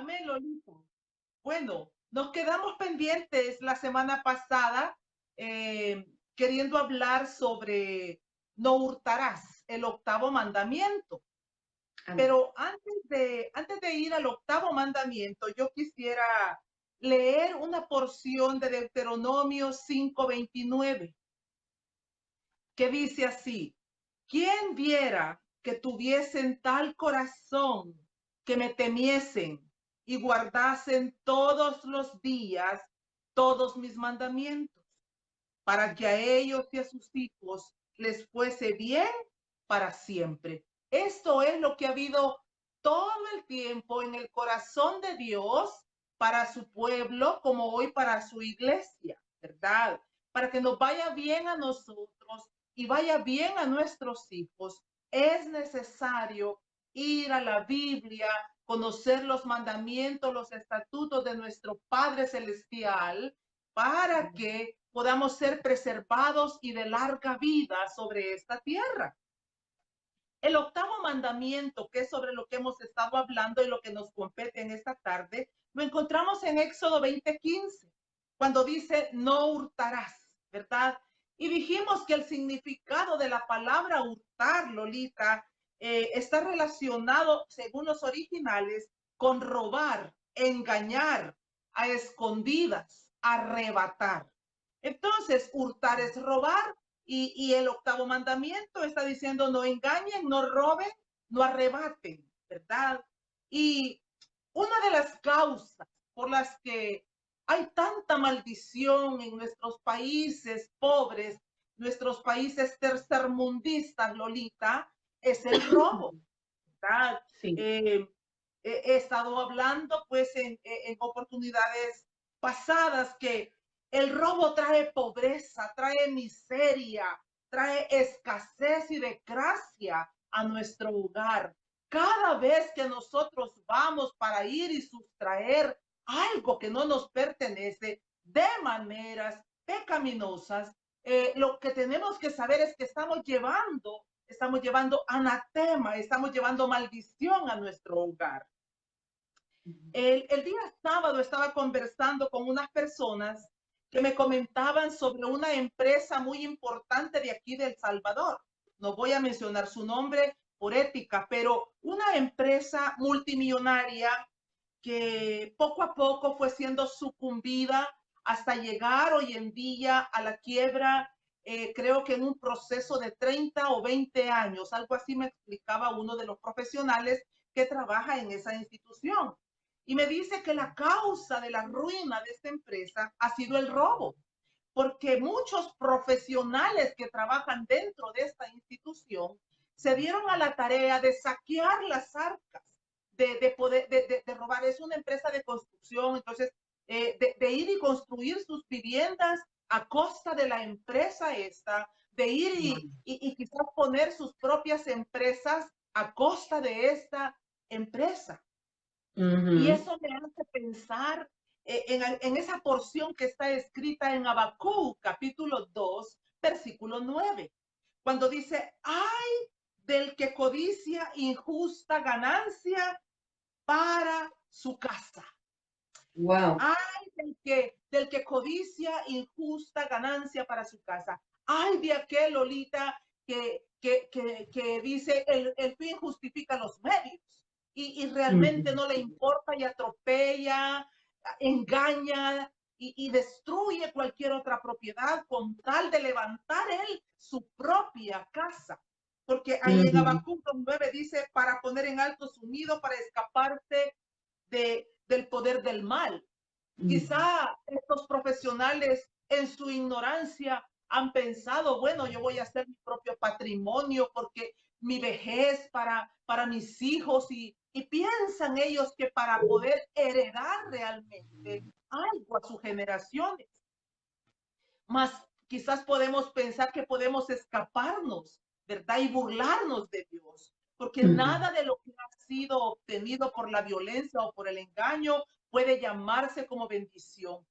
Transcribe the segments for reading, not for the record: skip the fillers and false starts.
Amén, Lolita. Bueno, nos quedamos pendientes la semana pasada queriendo hablar sobre no hurtarás, el octavo mandamiento. Amén. Pero antes de ir al octavo mandamiento, yo quisiera leer una porción de Deuteronomio 5:29, que dice así: ¿Quién viera que tuviesen tal corazón que me temiesen y guardasen todos los días todos mis mandamientos, para que a ellos y a sus hijos les fuese bien para siempre? Esto es lo que ha habido todo el tiempo en el corazón de Dios para su pueblo, como hoy para su iglesia, ¿verdad? Para que nos vaya bien a nosotros y vaya bien a nuestros hijos, es necesario ir a la Biblia, conocer los mandamientos, los estatutos de nuestro Padre Celestial, para que podamos ser preservados y de larga vida sobre esta tierra. El octavo mandamiento, que es sobre lo que hemos estado hablando y lo que nos compete en esta tarde, lo encontramos en Éxodo 20:15, cuando dice no hurtarás, ¿verdad? Y dijimos que el significado de la palabra hurtar, Lolita, está relacionado, según los originales, con robar, engañar, a escondidas, arrebatar. Entonces, hurtar es robar, y el octavo mandamiento está diciendo no engañen, no roben, no arrebaten, ¿verdad? Y una de las causas por las que hay tanta maldición en nuestros países pobres, nuestros países tercermundistas, Lolita, es el robo, ¿verdad? Sí. He estado hablando pues en oportunidades pasadas que el robo trae pobreza, trae miseria, trae escasez y desgracia a nuestro hogar. Cada vez que nosotros vamos para ir y sustraer algo que no nos pertenece de maneras pecaminosas, lo que tenemos que saber es que estamos llevando anatema, estamos llevando maldición a nuestro hogar. El día sábado estaba conversando con unas personas que me comentaban sobre una empresa muy importante de aquí de El Salvador. No voy a mencionar su nombre por ética, pero una empresa multimillonaria que poco a poco fue siendo sucumbida hasta llegar hoy en día a la quiebra, creo que en un proceso de 30 o 20 años, algo así me explicaba uno de los profesionales que trabaja en esa institución. Y me dice que la causa de la ruina de esta empresa ha sido el robo, porque muchos profesionales que trabajan dentro de esta institución se dieron a la tarea de saquear las arcas, de robar. Es una empresa de construcción, entonces de ir y construir sus viviendas a costa de la empresa esta, de ir y quizás poner sus propias empresas a costa de esta empresa. Y Ujú. eso me hace pensar en esa porción que está escrita en Habacuc, capítulo 2, versículo 9, cuando dice, ay del que codicia injusta ganancia para su casa. Wow. Ay del que codicia injusta ganancia para su casa. Ay de aquel, Lolita, que dice el fin justifica los medios y realmente Ujú. no le importa y atropella, engaña y destruye cualquier otra propiedad con tal de levantar él su propia casa. Porque ahí en Ujú. Habacuc 9 dice, para poner en alto su nido, para escaparse del poder del mal. Ujú. Quizá estos profesionales en su ignorancia han pensado, bueno, yo voy a hacer mi propio patrimonio porque mi vejez para mis hijos y piensan ellos que para poder heredar realmente algo a sus generaciones. Más quizás podemos pensar que podemos escaparnos, ¿verdad? Y burlarnos de Dios, porque Ujú. nada de lo que ha sido obtenido por la violencia o por el engaño puede llamarse como bendición.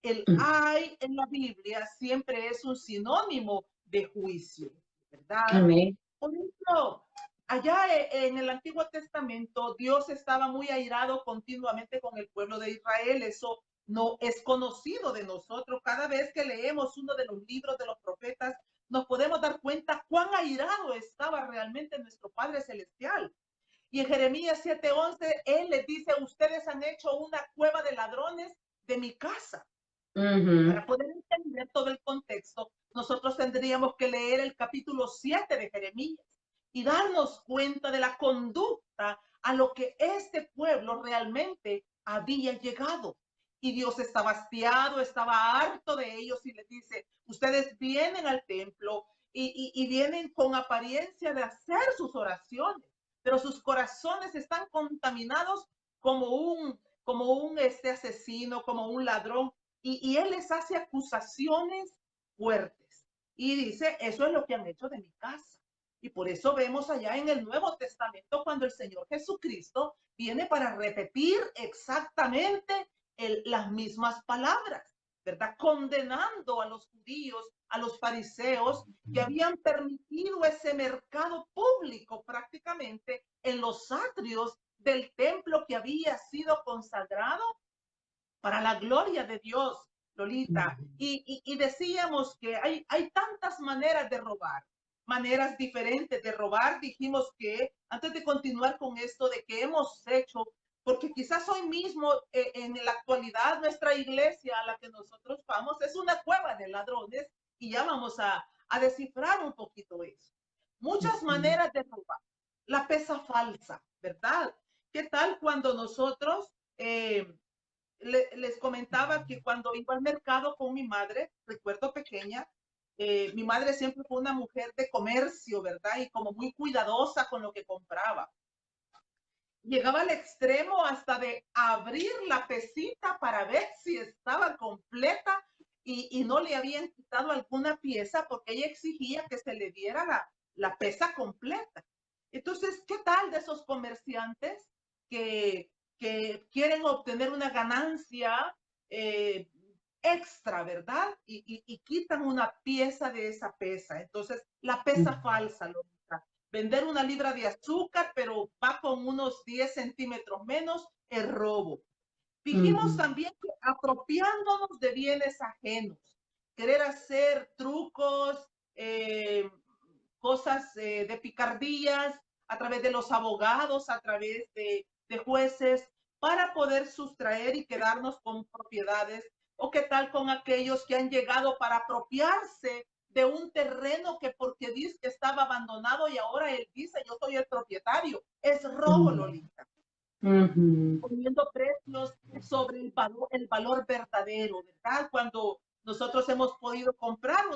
El ay en la Biblia siempre es un sinónimo de juicio, ¿verdad? Amén. Por ejemplo, allá en el Antiguo Testamento, Dios estaba muy airado continuamente con el pueblo de Israel. Eso no es conocido de nosotros. Cada vez que leemos uno de los libros de los profetas, nos podemos dar cuenta cuán airado estaba realmente nuestro Padre Celestial. Y en Jeremías 7:11, Él les dice, ustedes han hecho una cueva de ladrones de mi casa. Para poder entender todo el contexto, nosotros tendríamos que leer el capítulo 7 de Jeremías y darnos cuenta de la conducta a lo que este pueblo realmente había llegado. Y Dios estaba hastiado, estaba harto de ellos y les dice, ustedes vienen al templo y vienen con apariencia de hacer sus oraciones, pero sus corazones están contaminados como un asesino, como un ladrón, y él les hace acusaciones fuertes. Y dice, eso es lo que han hecho de mi casa. Y por eso vemos allá en el Nuevo Testamento cuando el Señor Jesucristo viene para repetir exactamente las mismas palabras, ¿verdad? Condenando a los judíos, a los fariseos que habían permitido ese mercado público prácticamente en los atrios del templo que había sido consagrado para la gloria de Dios, Lolita. Y decíamos que hay tantas maneras de robar, maneras diferentes de robar. Dijimos que antes de continuar con esto de que hemos hecho, porque quizás hoy mismo en la actualidad nuestra iglesia a la que nosotros vamos es una cueva de ladrones y ya vamos a descifrar un poquito eso. Muchas maneras de robar. La pesa falsa, ¿verdad? ¿Qué tal cuando nosotros les comentaba que cuando iba al mercado con mi madre, recuerdo pequeña, mi madre siempre fue una mujer de comercio, ¿verdad? Y como muy cuidadosa con lo que compraba. Llegaba al extremo hasta de abrir la pesita para ver si estaba completa y no le habían quitado alguna pieza porque ella exigía que se le diera la pesa completa. Entonces, ¿qué tal de esos comerciantes que quieren obtener una ganancia extra, ¿verdad? Y quitan una pieza de esa pesa. Entonces, la pesa falsa, lo vender una libra de azúcar, pero va con unos 10 centímetros menos, es robo. Dijimos también que apropiándonos de bienes ajenos, querer hacer trucos, cosas de picardías a través de los abogados, a través de jueces, para poder sustraer y quedarnos con propiedades. ¿O qué tal con aquellos que han llegado para apropiarse de un terreno que porque dice que estaba abandonado y ahora él dice yo soy el propietario? Es robo, Lolita. Poniendo precios sobre el valor verdadero, ¿verdad? Cuando nosotros hemos podido comprar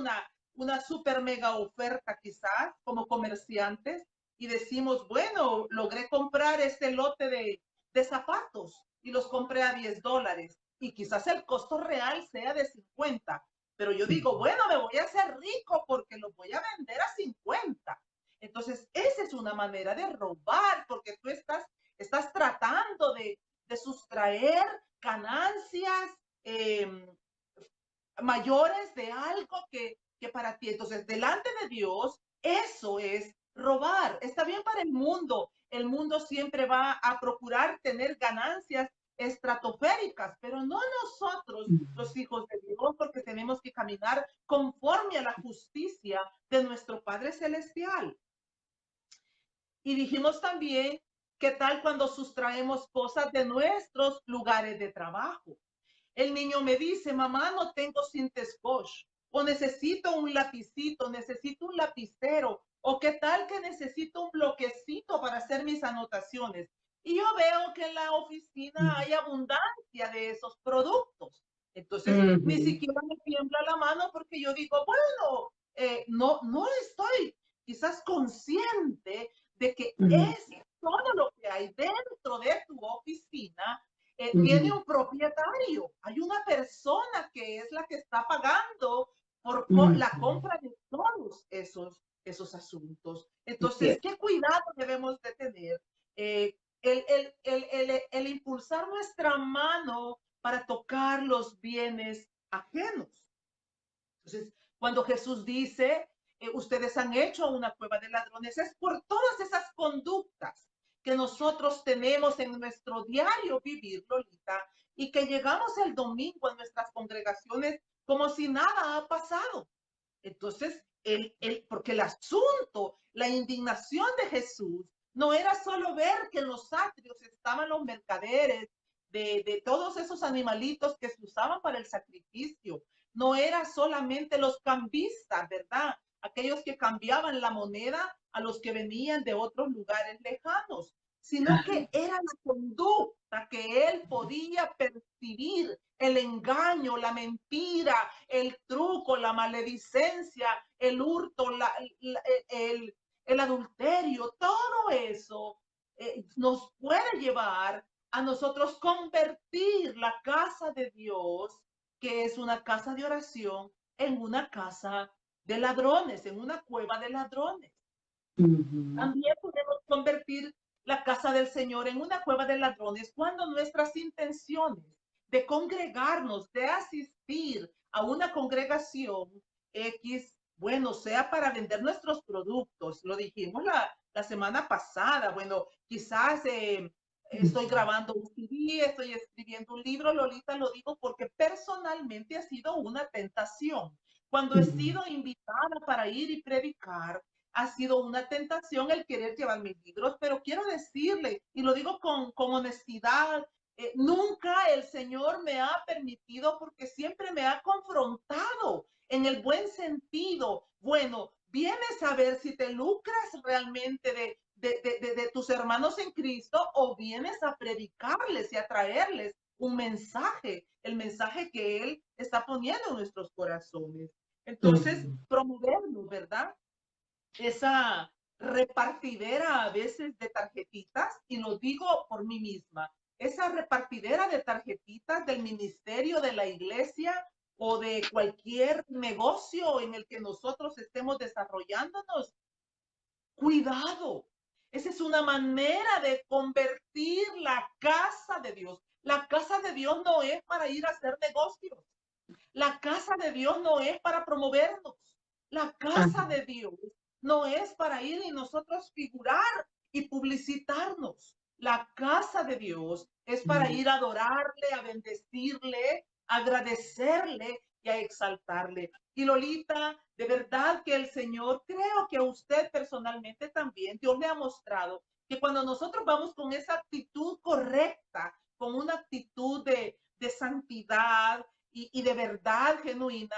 una super mega oferta quizás como comerciantes y decimos, bueno, logré comprar este lote de zapatos y los compré a $10 y quizás el costo real sea de 50, pero yo digo, bueno, me voy a hacer rico porque los voy a vender a 50. Entonces, esa es una manera de robar porque tú estás tratando de sustraer ganancias mayores de algo que para ti. Entonces, delante de Dios, eso es robar. Está bien para el mundo. El mundo siempre va a procurar tener ganancias estratosféricas, pero no nosotros, los hijos de Dios, porque tenemos que caminar conforme a la justicia de nuestro Padre Celestial. Y dijimos también, ¿qué tal cuando sustraemos cosas de nuestros lugares de trabajo? El niño me dice, mamá, no tengo cinta scotch, o necesito un lapicito, necesito un lapicero, o qué tal que necesito un bloquecito para hacer mis anotaciones. Y yo veo que en la oficina hay abundancia de esos productos. Entonces, ni siquiera me tiembla la mano porque yo digo, bueno, no estoy quizás consciente de que es todo lo que hay dentro de tu oficina tiene un propietario, hay una persona que es la que está pagando por la compra de todos esos asuntos. Entonces, ¿qué cuidado debemos de tener? El impulsar nuestra mano para tocar los bienes ajenos. Entonces, cuando Jesús dice, ustedes han hecho una cueva de ladrones. Es por todas esas conductas que nosotros tenemos en nuestro diario vivir, Lolita, y que llegamos el domingo a nuestras congregaciones como si nada ha pasado. Entonces, porque el asunto, la indignación de Jesús, no era solo ver que en los atrios estaban los mercaderes de todos esos animalitos que se usaban para el sacrificio. No era solamente los cambistas, ¿verdad? Aquellos que cambiaban la moneda a los que venían de otros lugares lejanos, sino que era la conducta que él podía percibir, el engaño, la mentira, el truco, la maledicencia, el hurto, el adulterio, todo eso nos puede llevar a nosotros convertir la casa de Dios, que es una casa de oración, en una casa de ladrones, en una cueva de ladrones. También podemos convertir la casa del Señor en una cueva de ladrones cuando nuestras intenciones de congregarnos, de asistir a una congregación X, bueno, sea para vender nuestros productos, lo dijimos la semana pasada, bueno, quizás estoy grabando un CD, estoy escribiendo un libro, Lolita, lo digo porque personalmente ha sido una tentación. Cuando he sido invitada para ir y predicar, ha sido una tentación el querer llevar mis libros, pero quiero decirle, y lo digo con honestidad, nunca el Señor me ha permitido porque siempre me ha confrontado en el buen sentido. Bueno, vienes a ver si te lucras realmente de tus hermanos en Cristo o vienes a predicarles y a traerles un mensaje, el mensaje que Él está poniendo en nuestros corazones. Entonces, promoverlo, ¿verdad? Esa repartidera a veces de tarjetitas, y lo digo por mí misma, esa repartidera de tarjetitas del ministerio, de la iglesia o de cualquier negocio en el que nosotros estemos desarrollándonos, cuidado. Esa es una manera de convertir la casa de Dios. La casa de Dios no es para ir a hacer negocios. La casa de Dios no es para promovernos. La casa de Dios no es para ir y nosotros figurar y publicitarnos. La casa de Dios es para ir a adorarle, a bendecirle, a agradecerle y a exaltarle. Y Lolita, de verdad que el Señor, creo que a usted personalmente también, Dios le ha mostrado que cuando nosotros vamos con esa actitud correcta, con una actitud de santidad, y de verdad genuina,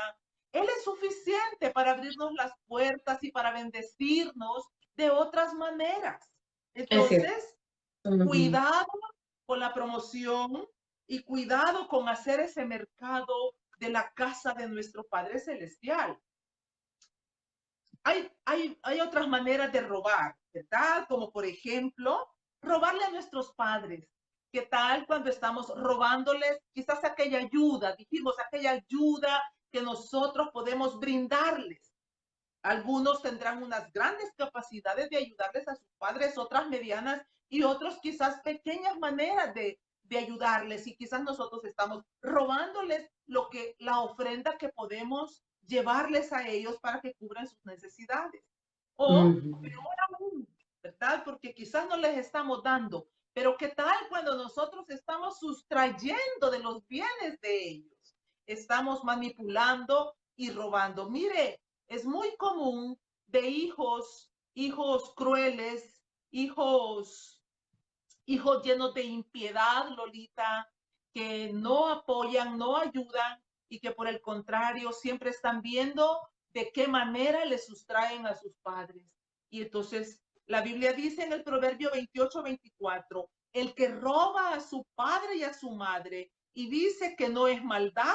Él es suficiente para abrirnos las puertas y para bendecirnos de otras maneras. Entonces, cuidado con la promoción y cuidado con hacer ese mercado de la casa de nuestro Padre Celestial. Hay otras maneras de robar, ¿verdad? Como por ejemplo, robarle a nuestros padres. ¿Qué tal cuando estamos robándoles quizás aquella ayuda? Dijimos, aquella ayuda que nosotros podemos brindarles. Algunos tendrán unas grandes capacidades de ayudarles a sus padres, otras medianas y otros quizás pequeñas maneras de ayudarles. Y quizás nosotros estamos robándoles la ofrenda que podemos llevarles a ellos para que cubran sus necesidades. O peor aún, ¿verdad? Porque quizás no les estamos dando, pero ¿qué tal cuando nosotros estamos sustrayendo de los bienes de ellos? Estamos manipulando y robando. Mire, es muy común de hijos crueles, hijos llenos de impiedad, Lolita, que no apoyan, no ayudan y que por el contrario siempre están viendo de qué manera les sustraen a sus padres. Y entonces la Biblia dice en el Proverbio 28-24, el que roba a su padre y a su madre y dice que no es maldad,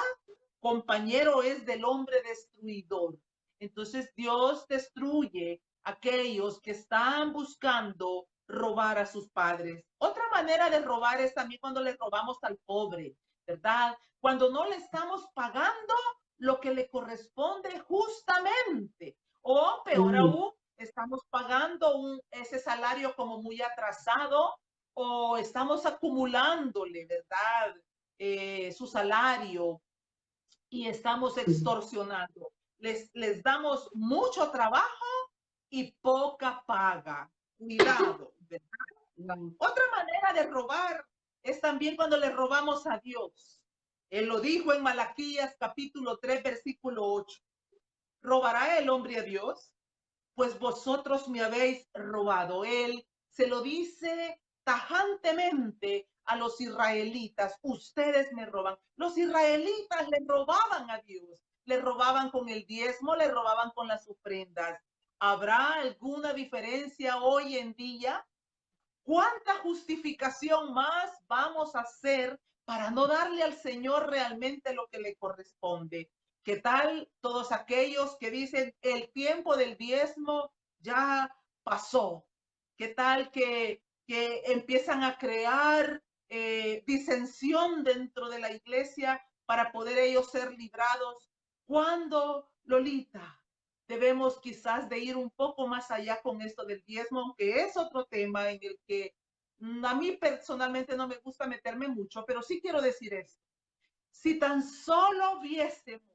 compañero es del hombre destruidor. Entonces Dios destruye a aquellos que están buscando robar a sus padres. Otra manera de robar es también cuando le robamos al pobre, ¿verdad? Cuando no le estamos pagando lo que le corresponde justamente. O peor aún, estamos pagando ese salario como muy atrasado o estamos acumulándole, ¿verdad? Su salario y estamos extorsionando. les damos mucho trabajo y poca paga. Cuidado, ¿verdad? Otra manera de robar es también cuando le robamos a Dios. Él lo dijo en Malaquías capítulo 3, versículo 8. ¿Robará el hombre a Dios? Pues vosotros me habéis robado. Él se lo dice tajantemente a los israelitas, ustedes me roban. Los israelitas le robaban a Dios, le robaban con el diezmo, le robaban con las ofrendas. ¿Habrá alguna diferencia hoy en día? ¿Cuánta justificación más vamos a hacer para no darle al Señor realmente lo que le corresponde? ¿Qué tal todos aquellos que dicen el tiempo del diezmo ya pasó? ¿Qué tal que empiezan a crear disensión dentro de la iglesia para poder ellos ser librados? ¿Cuándo, Lolita? Debemos quizás de ir un poco más allá con esto del diezmo, aunque es otro tema en el que a mí personalmente no me gusta meterme mucho, pero sí quiero decir esto. Si tan solo viésemos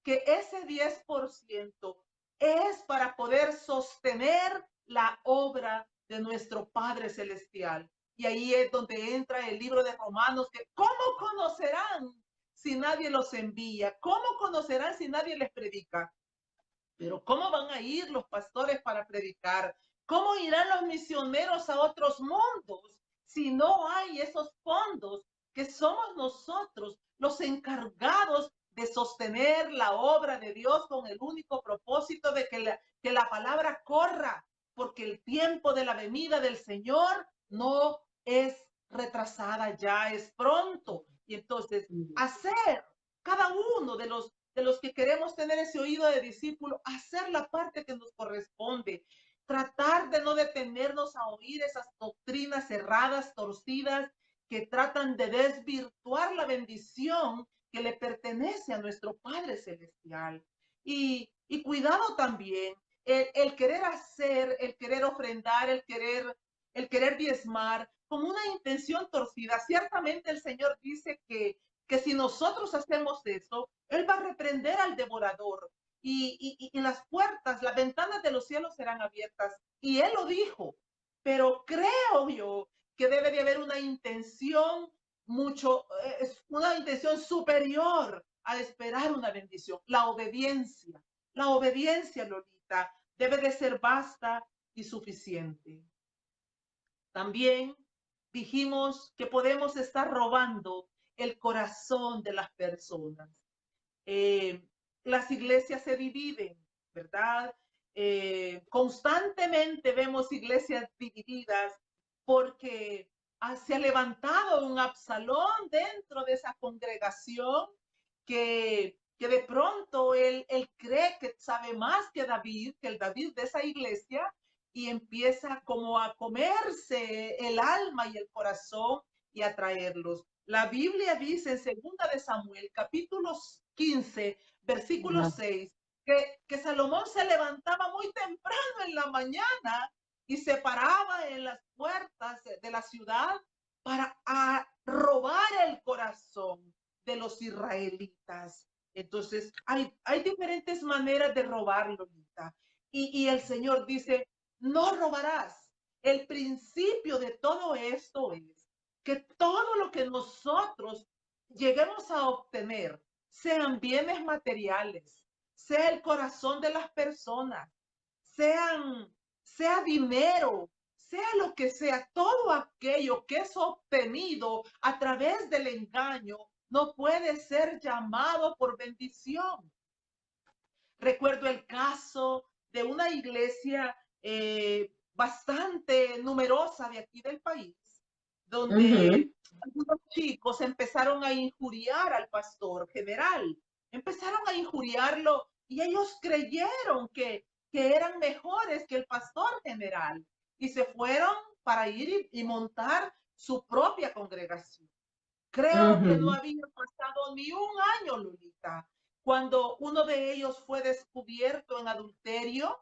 que ese 10% es para poder sostener la obra de nuestro Padre Celestial. Y ahí es donde entra el libro de Romanos, que ¿cómo conocerán si nadie los envía? ¿Cómo conocerán si nadie les predica? Pero ¿cómo van a ir los pastores para predicar? ¿Cómo irán los misioneros a otros mundos si no hay esos fondos que somos nosotros los encargados de sostener la obra de Dios con el único propósito de que la palabra corra? Porque el tiempo de la venida del Señor no es retrasada, ya es pronto. Y entonces, hacer cada uno de los que queremos tener ese oído de discípulo, hacer la parte que nos corresponde, tratar de no detenernos a oír esas doctrinas cerradas, torcidas, que tratan de desvirtuar la bendición que le pertenece a nuestro Padre Celestial. Y cuidado también, el querer hacer, el querer ofrendar, el querer diezmar con una intención torcida. Ciertamente el Señor dice que si nosotros hacemos eso, Él va a reprender al devorador y las puertas, las ventanas de los cielos serán abiertas. Y Él lo dijo, pero creo yo que debe de haber una intención una intención superior a esperar una bendición. La obediencia, Lolita, debe de ser vasta y suficiente. También dijimos que podemos estar robando el corazón de las personas. Las iglesias se dividen, ¿verdad? Constantemente vemos iglesias divididas porque se ha levantado un Absalón dentro de esa congregación que de pronto él cree que sabe más que David, que el David de esa iglesia, y empieza como a comerse el alma y el corazón y a traerlos. La Biblia dice en 2 de Samuel, capítulo 15, versículo 6, que Salomón se levantaba muy temprano en la mañana y se paraba en las puertas de la ciudad para robar el corazón de los israelitas. Entonces, hay diferentes maneras de robar, Lolita. Y el Señor dice, no robarás. El principio de todo esto es que todo lo que nosotros lleguemos a obtener, sean bienes materiales, sea el corazón de las personas, sea dinero, sea lo que sea, todo aquello que es obtenido a través del engaño no puede ser llamado por bendición. Recuerdo el caso de una iglesia bastante numerosa de aquí del país, donde algunos chicos empezaron a injuriar al pastor general, empezaron a injuriarlo y ellos creyeron que eran mejores que el pastor general y se fueron para ir y montar su propia congregación. Creo que no había pasado ni un año, Lolita, cuando uno de ellos fue descubierto en adulterio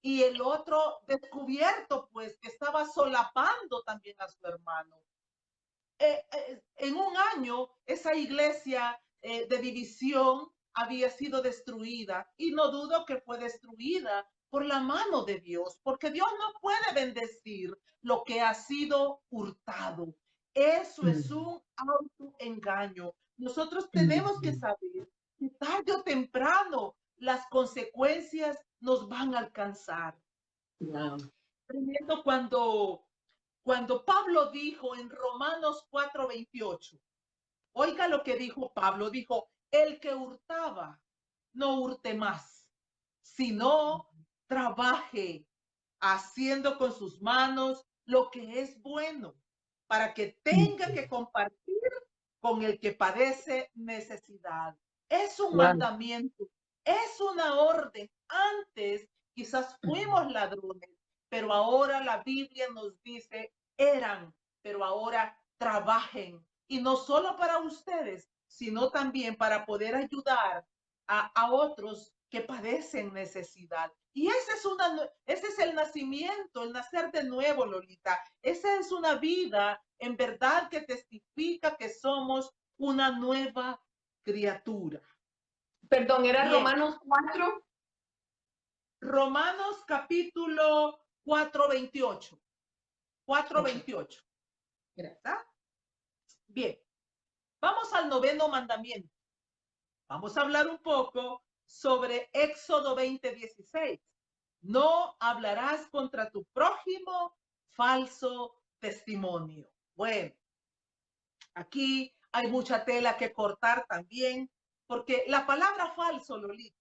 y el otro descubierto, pues, que estaba solapando también a su hermano. En un año, esa iglesia de división había sido destruida y no dudo que fue destruida por la mano de Dios, porque Dios no puede bendecir lo que ha sido hurtado. Eso es un autoengaño. Nosotros tenemos que saber que tarde o temprano las consecuencias nos van a alcanzar. Wow. Tremendo cuando Pablo dijo en Romanos 4:28, oiga lo que dijo Pablo, dijo, el que hurtaba, no hurte más, sino trabaje haciendo con sus manos lo que es bueno, para que tenga que compartir con el que padece necesidad. Es un Wow. mandamiento, es una orden. Antes quizás fuimos ladrones, pero ahora la Biblia nos dice, eran, pero ahora trabajen. Y no solo para ustedes, sino también para poder ayudar a otros que padecen necesidad. Y ese es el nacimiento, el nacer de nuevo, Lolita. Esa es una vida en verdad que testifica que somos una nueva criatura. Perdón, ¿era Bien, Romanos 4? Romanos capítulo 4:28. Okay. 4:28. Gracias. ¿Verdad? Bien, vamos al noveno mandamiento. Vamos a hablar un poco sobre Éxodo 20:16. No hablarás contra tu prójimo falso testimonio. Bueno, aquí hay mucha tela que cortar también, porque la palabra falso, Lolita,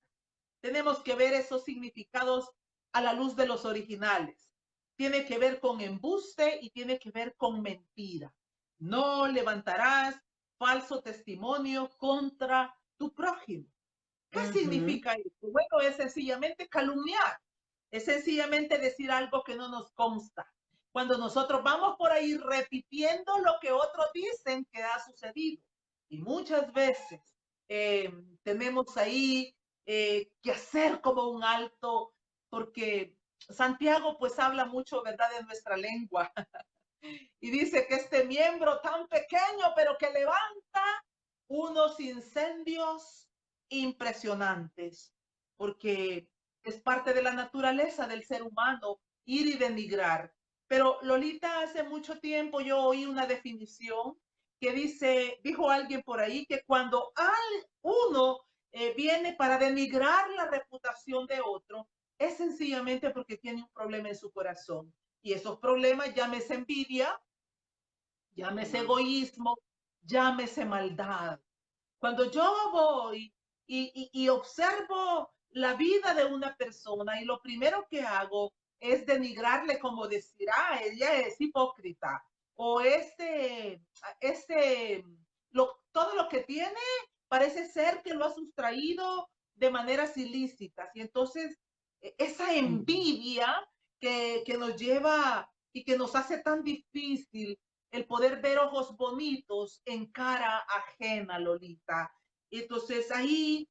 tenemos que ver esos significados a la luz de los originales. Tiene que ver con embuste y tiene que ver con mentira. No levantarás falso testimonio contra tu prójimo. ¿Qué significa esto? Bueno, es sencillamente calumniar, es sencillamente decir algo que no nos consta. Cuando nosotros vamos por ahí repitiendo lo que otros dicen que ha sucedido. Y muchas veces tenemos ahí que hacer como un alto, porque Santiago pues habla mucho, ¿verdad?, de nuestra lengua. Y dice que este miembro tan pequeño, pero que levanta unos incendios impresionantes, porque es parte de la naturaleza del ser humano ir y denigrar. Pero Lolita, hace mucho tiempo yo oí una definición que dijo alguien por ahí que cuando uno viene para denigrar la reputación de otro, es sencillamente porque tiene un problema en su corazón. Y esos problemas, llámese envidia, llámese egoísmo, llámese maldad. Cuando yo voy y observo la vida de una persona y lo primero que hago es denigrarle, como decir, ella es hipócrita, o todo lo que tiene parece ser que lo ha sustraído de maneras ilícitas. Y entonces esa envidia que nos lleva y que nos hace tan difícil el poder ver ojos bonitos en cara ajena, Lolita. Entonces ahí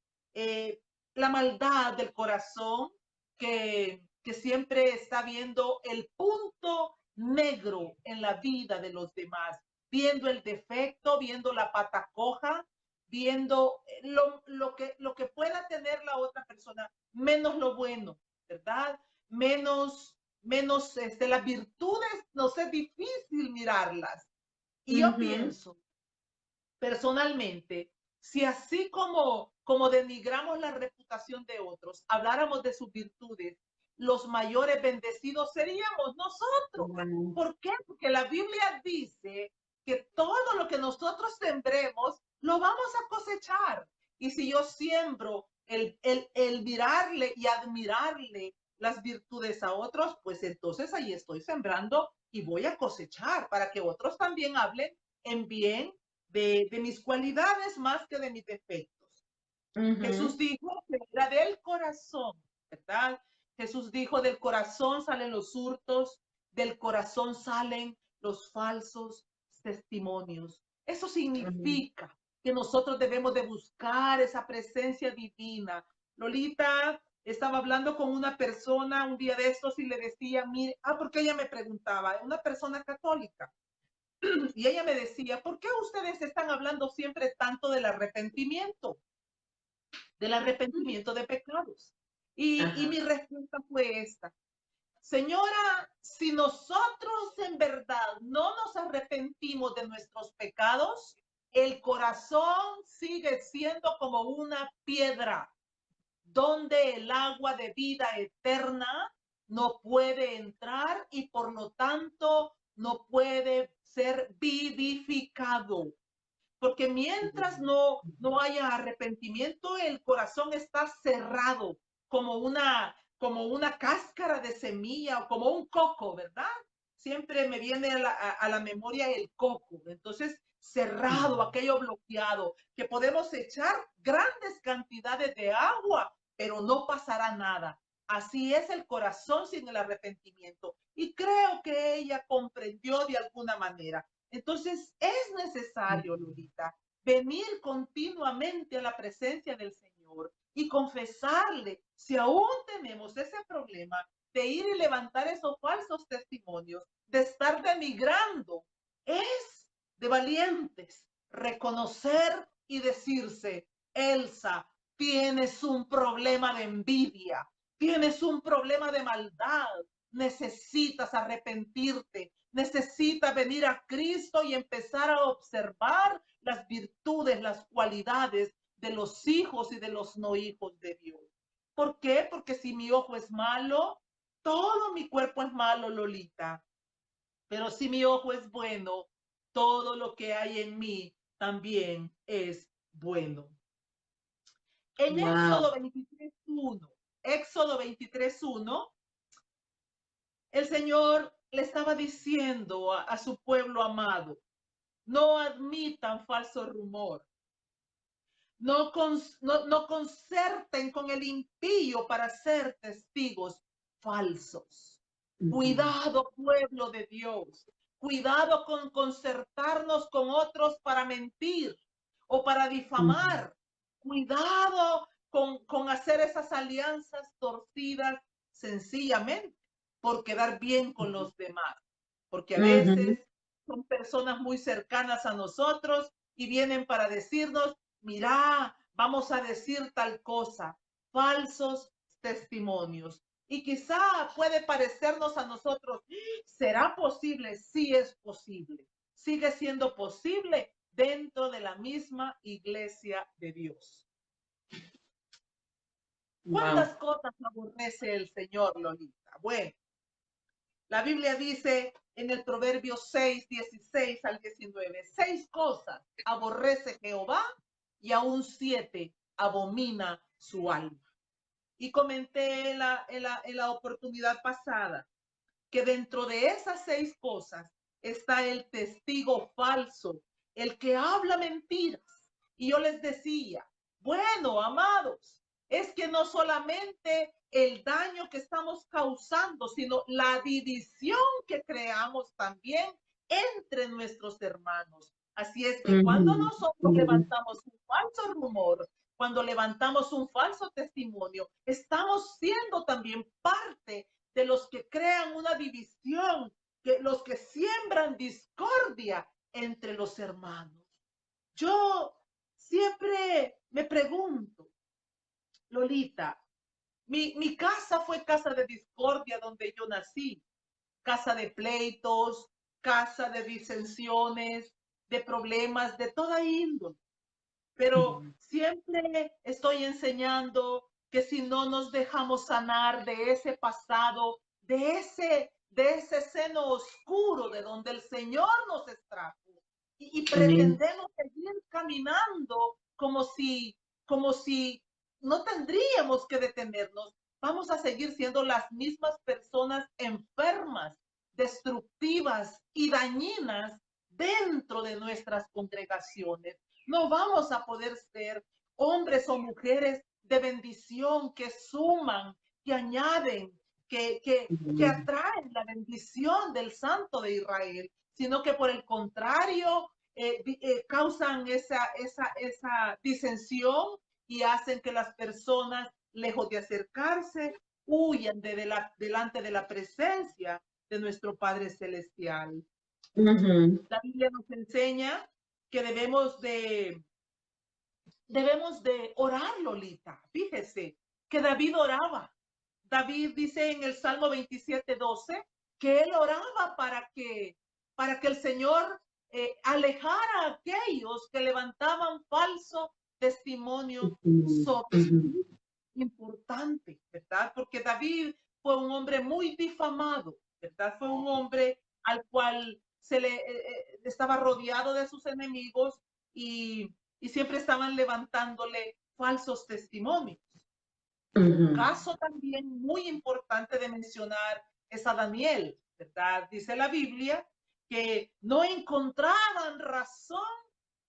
la maldad del corazón que siempre está viendo el punto negro en la vida de los demás, viendo el defecto, viendo la pata coja, viendo lo que pueda tener la otra persona, menos lo bueno, ¿verdad? Menos las virtudes, nos es difícil mirarlas. Y yo pienso, personalmente, si así como denigramos la reputación de otros, habláramos de sus virtudes, los mayores bendecidos seríamos nosotros. ¿Por qué? Porque la Biblia dice que todo lo que nosotros sembremos, lo vamos a cosechar. Y si yo siembro el mirarle y admirarle las virtudes a otros, pues entonces ahí estoy sembrando y voy a cosechar para que otros también hablen en bien de mis cualidades más que de mis defectos. Jesús dijo que era del corazón, ¿verdad? Jesús dijo, del corazón salen los hurtos, del corazón salen los falsos testimonios. Eso significa que nosotros debemos de buscar esa presencia divina. Lolita estaba hablando con una persona un día de estos y le decía, mire, porque ella me preguntaba, una persona católica, y ella me decía, ¿por qué ustedes están hablando siempre tanto del arrepentimiento? del arrepentimiento de pecados. Y mi respuesta fue esta. Señora, si nosotros en verdad no nos arrepentimos de nuestros pecados, el corazón sigue siendo como una piedra donde el agua de vida eterna no puede entrar y por lo tanto no puede ser vivificado. Porque mientras no haya arrepentimiento, el corazón está cerrado como una cáscara de semilla o como un coco, ¿verdad? Siempre me viene a la memoria el coco. Entonces, cerrado, aquello bloqueado, que podemos echar grandes cantidades de agua, pero no pasará nada. Así es el corazón sin el arrepentimiento. Y creo que ella comprendió de alguna manera. Entonces es necesario, Lolita, venir continuamente a la presencia del Señor y confesarle si aún tenemos ese problema de ir y levantar esos falsos testimonios, de estar denigrando. Es de valientes reconocer y decirse, Elsa, tienes un problema de envidia, tienes un problema de maldad, necesitas arrepentirte, necesitas venir a Cristo y empezar a observar las virtudes, las cualidades de los hijos y de los no hijos de Dios. ¿Por qué? Porque si mi ojo es malo, todo mi cuerpo es malo, Lolita. Pero si mi ojo es bueno, todo lo que hay en mí también es bueno. En Éxodo 23:1, Éxodo 23:1, el Señor le estaba diciendo a su pueblo amado, no admitan falso rumor, no concerten con el impío para ser testigos falsos. Cuidado, pueblo de Dios. Cuidado con concertarnos con otros para mentir o para difamar. Cuidado con hacer esas alianzas torcidas sencillamente por quedar bien con los demás. Porque a veces son personas muy cercanas a nosotros y vienen para decirnos, mira, vamos a decir tal cosa, falsos testimonios. Y quizá puede parecernos a nosotros, ¿será posible? Sí es posible. Sigue siendo posible dentro de la misma iglesia de Dios. ¿Cuántas cosas aborrece el Señor, Lolita? Bueno, la Biblia dice en el Proverbio 6, 16 al 19, 6 cosas aborrece Jehová y aún 7 abomina su alma. Y comenté en la oportunidad pasada que dentro de esas 6 cosas está el testigo falso, el que habla mentiras. Y yo les decía, bueno, amados, es que no solamente el daño que estamos causando, sino la división que creamos también entre nuestros hermanos. Así es que cuando nosotros levantamos un falso rumor, cuando levantamos un falso testimonio, estamos siendo también parte de los que crean una división, que los que siembran discordia entre los hermanos. Yo siempre me pregunto, Lolita, mi casa fue casa de discordia donde yo nací, casa de pleitos, casa de disensiones, de problemas de toda índole. Pero siempre estoy enseñando que si no nos dejamos sanar de ese pasado, de ese seno oscuro de donde el Señor nos extrajo, y pretendemos seguir caminando como si no tendríamos que detenernos, vamos a seguir siendo las mismas personas enfermas, destructivas y dañinas dentro de nuestras congregaciones. No vamos a poder ser hombres o mujeres de bendición que suman, que añaden, que atraen la bendición del Santo de Israel, sino que por el contrario causan esa disensión y hacen que las personas, lejos de acercarse, huyan delante de la presencia de nuestro Padre Celestial. La Biblia nos enseña que debemos de debemos de orar, Lolita. Fíjese que David oraba. David dice en el Salmo 27:12 que él oraba para que el Señor alejara a aquellos que levantaban falso testimonio sobre su importante, ¿verdad? Porque David fue un hombre muy difamado, ¿verdad? Fue un hombre al cual estaba rodeado de sus enemigos y siempre estaban levantándole falsos testimonios. Un caso también muy importante de mencionar es a Daniel, ¿verdad? Dice la Biblia que no encontraban razón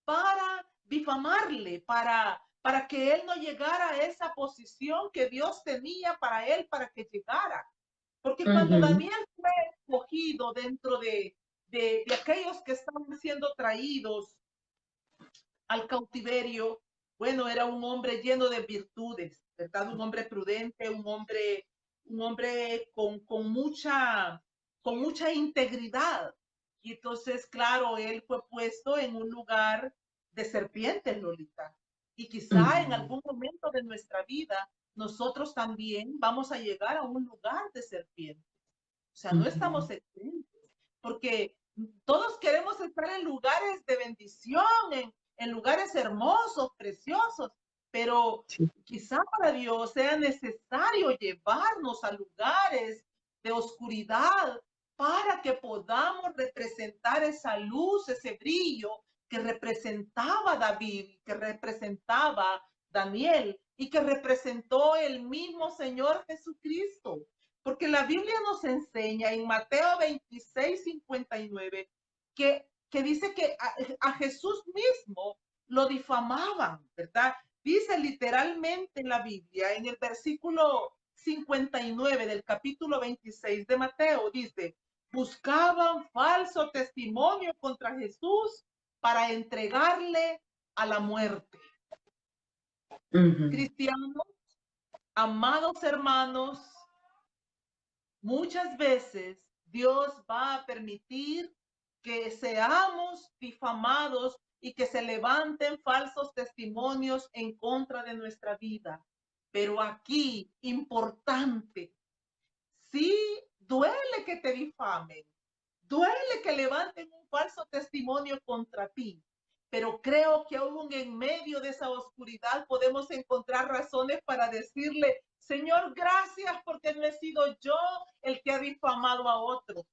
para difamarle, para que él no llegara a esa posición que Dios tenía para él, para que llegara. Porque cuando Daniel fue escogido dentro de aquellos que estaban siendo traídos al cautiverio, bueno, era un hombre lleno de virtudes, ¿verdad? Un hombre prudente, un hombre con mucha integridad. Y entonces, claro, él fue puesto en un lugar de serpientes, Lolita. Y quizá en algún momento de nuestra vida, nosotros también vamos a llegar a un lugar de serpientes. O sea, no estamos exentos, porque todos queremos estar en lugares de bendición, en lugares hermosos, preciosos, pero quizá para Dios sea necesario llevarnos a lugares de oscuridad para que podamos representar esa luz, ese brillo que representaba David, que representaba Daniel y que representó el mismo Señor Jesucristo. Porque la Biblia nos enseña en Mateo 26:59 que dice que a Jesús mismo lo difamaban, ¿verdad? Dice literalmente en la Biblia, en el versículo 59 del capítulo 26 de Mateo, dice, buscaban falso testimonio contra Jesús para entregarle a la muerte. Cristianos, amados hermanos, muchas veces Dios va a permitir que seamos difamados y que se levanten falsos testimonios en contra de nuestra vida. Pero aquí, importante, sí duele que te difamen, duele que levanten un falso testimonio contra ti, pero creo que aún en medio de esa oscuridad podemos encontrar razones para decirle, Señor, gracias porque no he sido yo el que ha difamado a otro.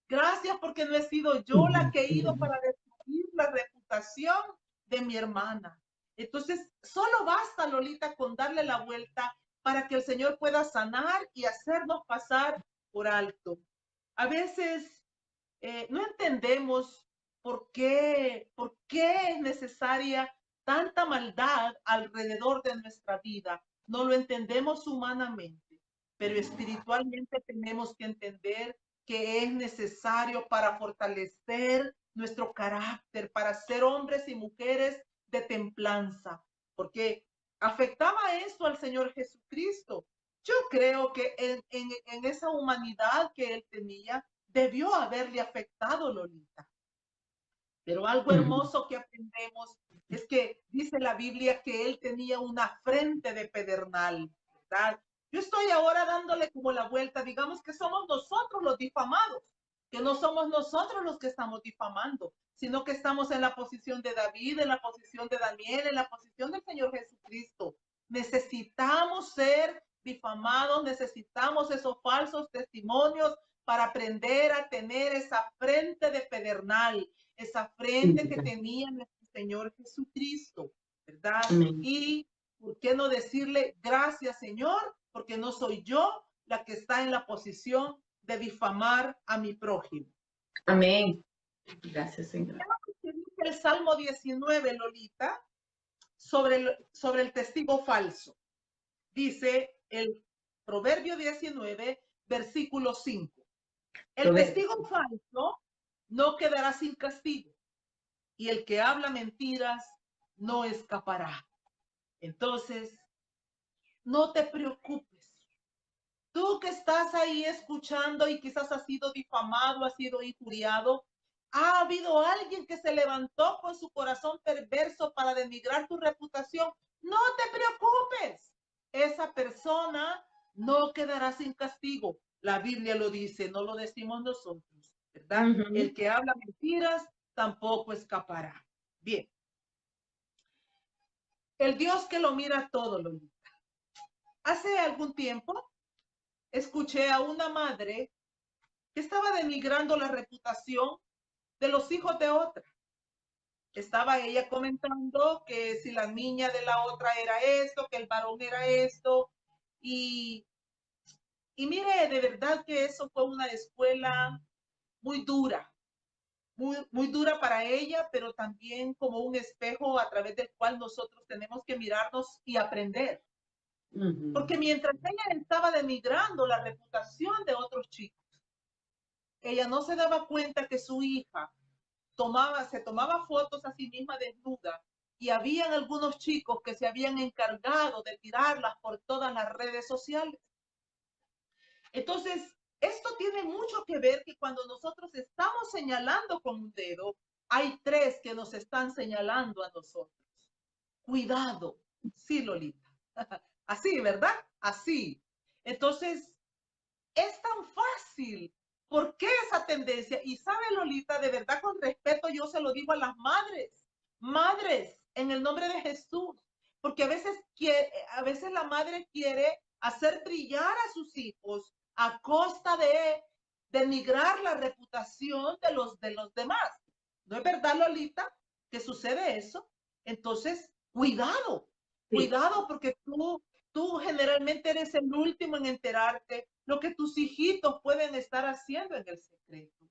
Gracias porque no he sido yo la que he ido para destruir la reputación de mi hermana. Entonces, solo basta, Lolita, con darle la vuelta para que el Señor pueda sanar y hacernos pasar por alto. A veces no entendemos por qué es necesaria tanta maldad alrededor de nuestra vida. No lo entendemos humanamente, pero espiritualmente tenemos que entender que es necesario para fortalecer nuestro carácter, para ser hombres y mujeres de templanza, porque afectaba esto al Señor Jesucristo. Yo creo que en esa humanidad que él tenía, debió haberle afectado, Lolita. Pero algo hermoso que aprendemos es que dice la Biblia que él tenía una frente de pedernal, ¿verdad? Yo estoy ahora dándole como la vuelta, digamos que somos nosotros los difamados, que no somos nosotros los que estamos difamando, sino que estamos en la posición de David, en la posición de Daniel, en la posición del Señor Jesucristo. Necesitamos ser difamados, necesitamos esos falsos testimonios para aprender a tener esa frente de pedernal, esa frente que tenía nuestro Señor Jesucristo, ¿verdad? Y ¿por qué no decirle gracias, Señor? Porque no soy yo la que está en la posición de difamar a mi prójimo. Amén. Gracias, Señor. Dice el Salmo 19, Lolita, sobre el testigo falso. Dice el Proverbio 19, versículo 5. El testigo falso no quedará sin castigo, y el que habla mentiras no escapará. Entonces, no te preocupes. Tú que estás ahí escuchando y quizás has sido difamado, has sido injuriado, ¿Ha habido alguien que se levantó con su corazón perverso para denigrar tu reputación? No te preocupes. Esa persona no quedará sin castigo. La Biblia lo dice, no lo decimos nosotros, ¿verdad? El que habla mentiras tampoco escapará. Bien. El Dios que lo mira todo, Lolita. Hace algún tiempo escuché a una madre que estaba denigrando la reputación de los hijos de otra. Estaba ella comentando que si la niña de la otra era esto, que el varón era esto, y, y mire, de verdad que eso fue una escuela muy dura, muy dura para ella, pero también como un espejo a través del cual nosotros tenemos que mirarnos y aprender. Porque mientras ella estaba denigrando la reputación de otros chicos, ella no se daba cuenta que su hija se tomaba fotos a sí misma desnuda y habían algunos chicos que se habían encargado de tirarlas por todas las redes sociales. Entonces, esto tiene mucho que ver que cuando nosotros estamos señalando con un dedo, hay tres que nos están señalando a nosotros. Cuidado. Sí, Lolita. Así, ¿verdad? Así. Entonces, es tan fácil. ¿Por qué esa tendencia? Y sabe, Lolita, de verdad con respeto yo se lo digo a las madres. Madres, en el nombre de Jesús. Porque a veces la madre quiere hacer brillar a sus hijos a costa de denigrar la reputación de los demás. ¿No es verdad, Lolita, que sucede eso? Entonces, cuidado, cuidado, porque tú generalmente eres el último en enterarte lo que tus hijitos pueden estar haciendo en el secreto.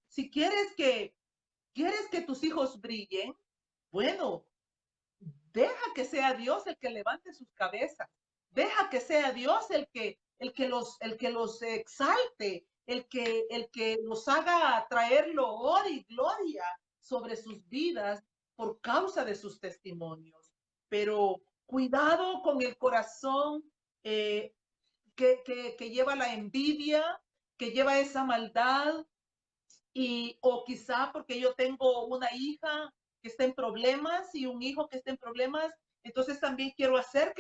Si quieres que tus hijos brillen, bueno, deja que sea Dios el que levante sus cabezas. Deja que sea Dios el que los exalte, el que los haga traer loor y gloria sobre sus vidas por causa de sus testimonios. Pero cuidado con el corazón que lleva la envidia, que lleva esa maldad, o quizá porque yo tengo una hija que está en problemas y un hijo que está en problemas, entonces también quiero hacer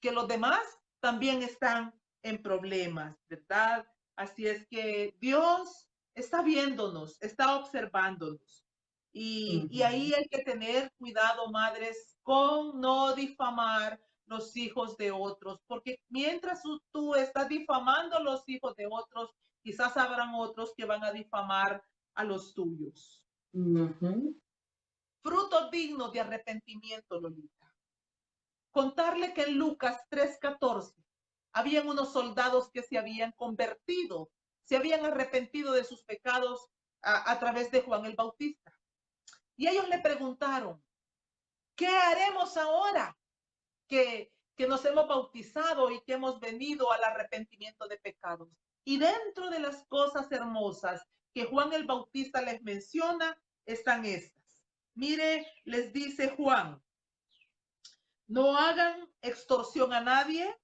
que los demás también están en problemas, ¿verdad? Así es que Dios está viéndonos, está observándonos. Y ahí hay que tener cuidado, madres, con no difamar los hijos de otros, porque mientras tú estás difamando los hijos de otros, quizás habrán otros que van a difamar a los tuyos. Frutos dignos de arrepentimiento, Lolita. Contarle que en Lucas 3:14 habían unos soldados que se habían convertido, se habían arrepentido de sus pecados a través de Juan el Bautista. Y ellos le preguntaron, ¿qué haremos ahora que nos hemos bautizado y que hemos venido al arrepentimiento de pecados? Y dentro de las cosas hermosas que Juan el Bautista les menciona están estas. Mire, les dice Juan, no hagan extorsión a nadie,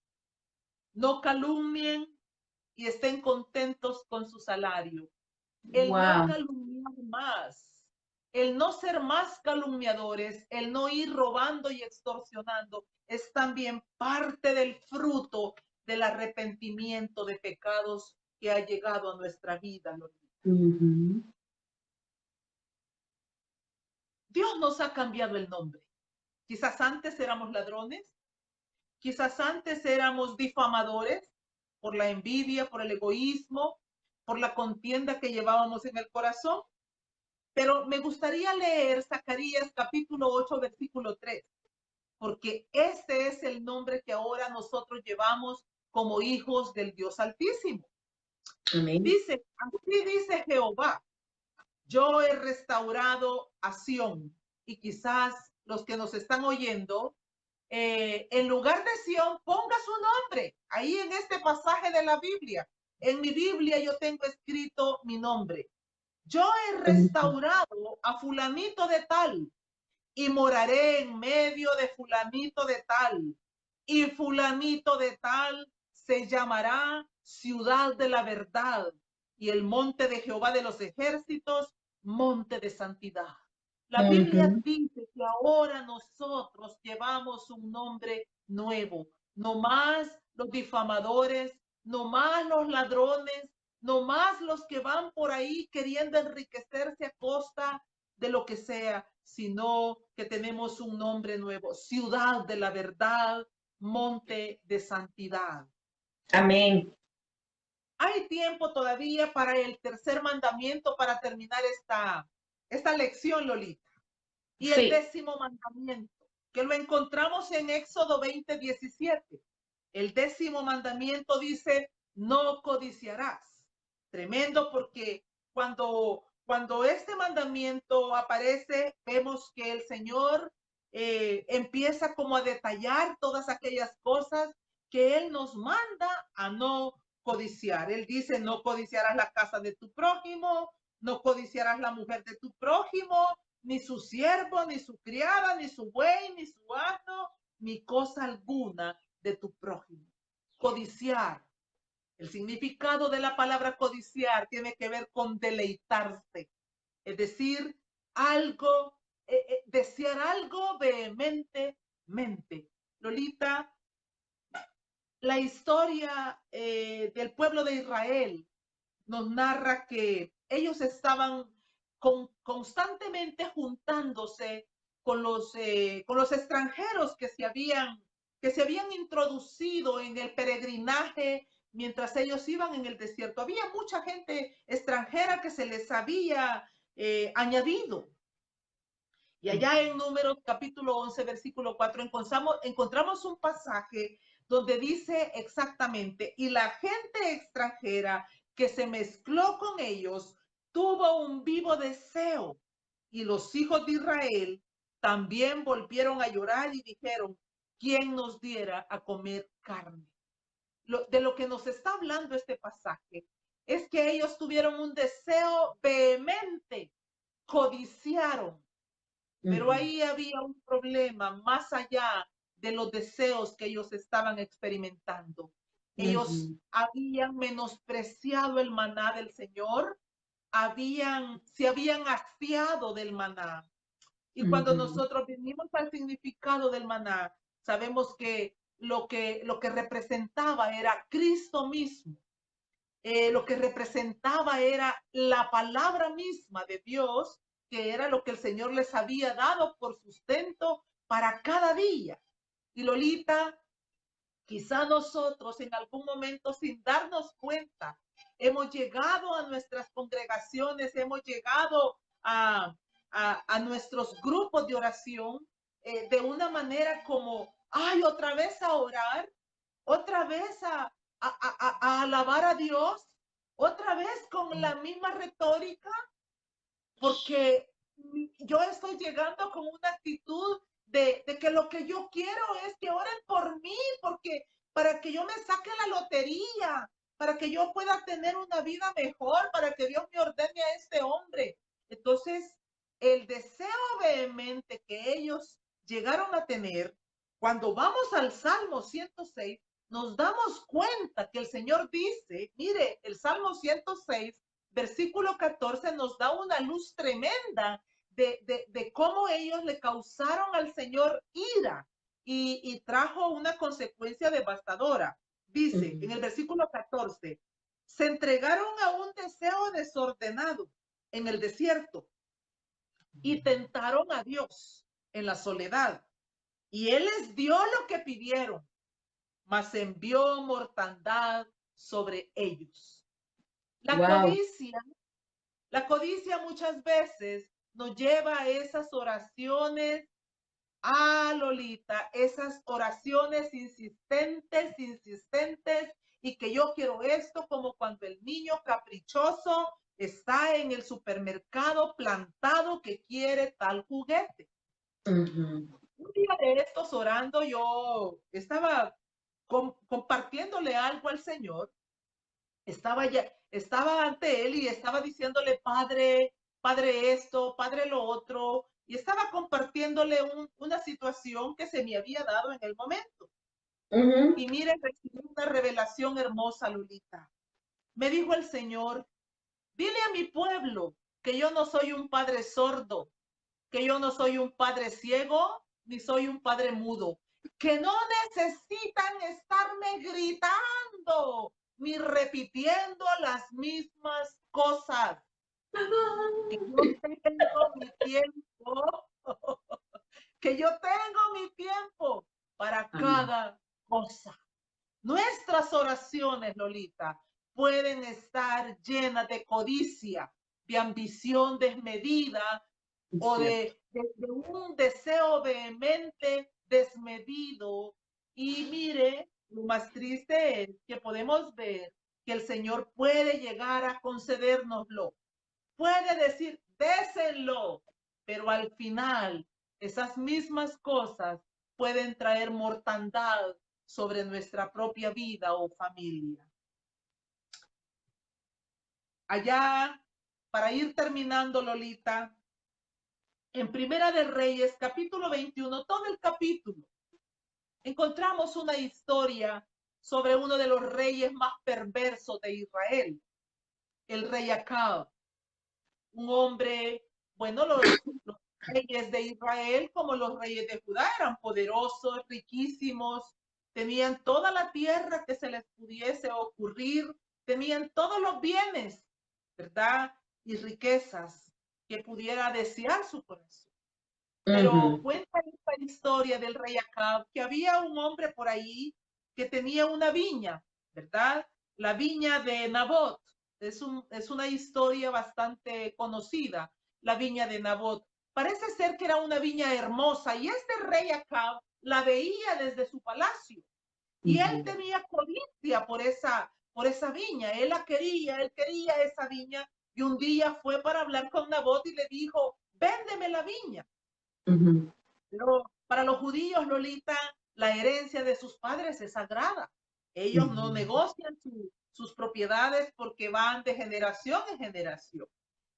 no calumnien y estén contentos con su salario. El no calumniar más, el no ser más calumniadores, el no ir robando y extorsionando, es también parte del fruto del arrepentimiento de pecados que ha llegado a nuestra vida. Dios nos ha cambiado el nombre. Quizás antes éramos ladrones, quizás antes éramos difamadores por la envidia, por el egoísmo, por la contienda que llevábamos en el corazón. Pero me gustaría leer Zacarías capítulo 8, versículo 3, porque este es el nombre que ahora nosotros llevamos como hijos del Dios Altísimo. Amén. Dice, así dice Jehová, yo he restaurado a Sión. Y quizás los que nos están oyendo, en lugar de Sión, ponga su nombre ahí en este pasaje de la Biblia. En mi Biblia yo tengo escrito mi nombre. Yo he restaurado a fulanito de tal y moraré en medio de fulanito de tal. Y fulanito de tal se llamará ciudad de la verdad y el monte de Jehová de los ejércitos, monte de santidad. La Biblia Ujú. dice que ahora nosotros llevamos un nombre nuevo. No más los difamadores, no más los ladrones, no más los que van por ahí queriendo enriquecerse a costa de lo que sea, sino que tenemos un nombre nuevo, ciudad de la verdad, monte de santidad. Amén. Hay tiempo todavía para el tercer mandamiento para terminar esta lección, Lolita. Y el Sí. 10º mandamiento, que lo encontramos en Éxodo 20:17. El 10º mandamiento dice, no codiciarás. Tremendo, porque cuando este mandamiento aparece, vemos que el Señor empieza como a detallar todas aquellas cosas que Él nos manda a no codiciar. Él dice, no codiciarás la casa de tu prójimo, no codiciarás la mujer de tu prójimo, ni su siervo, ni su criada, ni su buey, ni su asno, ni cosa alguna de tu prójimo. Codiciar. El significado de la palabra codiciar tiene que ver con deleitarse, es decir, algo, desear algo vehementemente. Lolita, la historia del pueblo de Israel nos narra que ellos estaban constantemente juntándose con los extranjeros que se habían introducido en el peregrinaje mientras ellos iban en el desierto. Había mucha gente extranjera que se les había añadido. Y allá en Números capítulo 11, versículo 4, encontramos un pasaje donde dice exactamente, y la gente extranjera que se mezcló con ellos tuvo un vivo deseo. Y los hijos de Israel también volvieron a llorar y dijeron, ¿quién nos diera a comer carne? De lo que nos está hablando este pasaje es que ellos tuvieron un deseo vehemente, codiciaron, pero ahí había un problema más allá de los deseos que ellos estaban experimentando. Ellos habían menospreciado el maná del Señor, se habían hastiado del maná. Y cuando nosotros venimos al significado del maná, sabemos que lo que representaba era Cristo mismo. Lo que representaba era la palabra misma de Dios, que era lo que el Señor les había dado por sustento para cada día. Y Lolita, quizá nosotros en algún momento sin darnos cuenta, hemos llegado a nuestras congregaciones, hemos llegado a nuestros grupos de oración de una manera como, ay, otra vez a orar, otra vez a alabar a Dios, otra vez con la misma retórica, porque yo estoy llegando con una actitud de que lo que yo quiero es que oren por mí, porque para que yo me saque la lotería, para que yo pueda tener una vida mejor, para que Dios me ordene a este hombre. Entonces, el deseo vehemente que ellos llegaron a tener, cuando vamos al Salmo 106, nos damos cuenta que el Señor dice, mire, el Salmo 106 versículo 14 nos da una luz tremenda de cómo ellos le causaron al Señor ira y trajo una consecuencia devastadora. Dice en el versículo 14, se entregaron a un deseo desordenado en el desierto y tentaron a Dios en la soledad. Y Él les dio lo que pidieron, mas envió mortandad sobre ellos. La Wow. codicia La codicia muchas veces nos lleva a esas oraciones, Lolita, esas oraciones insistentes, y que yo quiero esto, como cuando el niño caprichoso está en el supermercado plantado que quiere tal juguete. Un día de estos orando, yo estaba compartiéndole algo al Señor, estaba ante él y estaba diciéndole, padre esto, padre lo otro, y estaba compartiéndole una situación que se me había dado en el momento. Y miren, recibí una revelación hermosa, Lolita. Me dijo el Señor, dile a mi pueblo que yo no soy un padre sordo, que yo no soy un padre ciego, ni soy un padre mudo, que no necesitan estarme gritando ni repitiendo las mismas cosas, que yo tengo mi tiempo, que yo tengo mi tiempo para Amén. cada cosa. Nuestras oraciones, Lolita, pueden estar llenas de codicia, de ambición desmedida Es o cierto. de un deseo vehemente desmedido. Y mire, lo más triste es que podemos ver que el Señor puede llegar a concedérnoslo. Puede decir, désenlo, pero al final esas mismas cosas pueden traer mortandad sobre nuestra propia vida o familia. Allá, para ir terminando, Lolita, en Primera de Reyes, capítulo 21, todo el capítulo, encontramos una historia sobre uno de los reyes más perversos de Israel, el rey Acab, un hombre, bueno, los reyes de Israel, como los reyes de Judá, eran poderosos, riquísimos, tenían toda la tierra que se les pudiese ocurrir, tenían todos los bienes, ¿verdad? Y riquezas que pudiera desear su corazón. Pero Ujú. cuenta esta historia del rey Acab que había un hombre por ahí que tenía una viña, ¿verdad? La viña de Nabot. Es una historia bastante conocida, la viña de Nabot. Parece ser que era una viña hermosa y este rey Acab la veía desde su palacio y él Ujú. tenía codicia por esa viña. Él quería esa viña y un día fue para hablar con Nabot y le dijo, véndeme la viña. Ujú. Pero para los judíos, Lolita, la herencia de sus padres es sagrada. Ellos no Ujú. negocian sus propiedades porque van de generación en generación.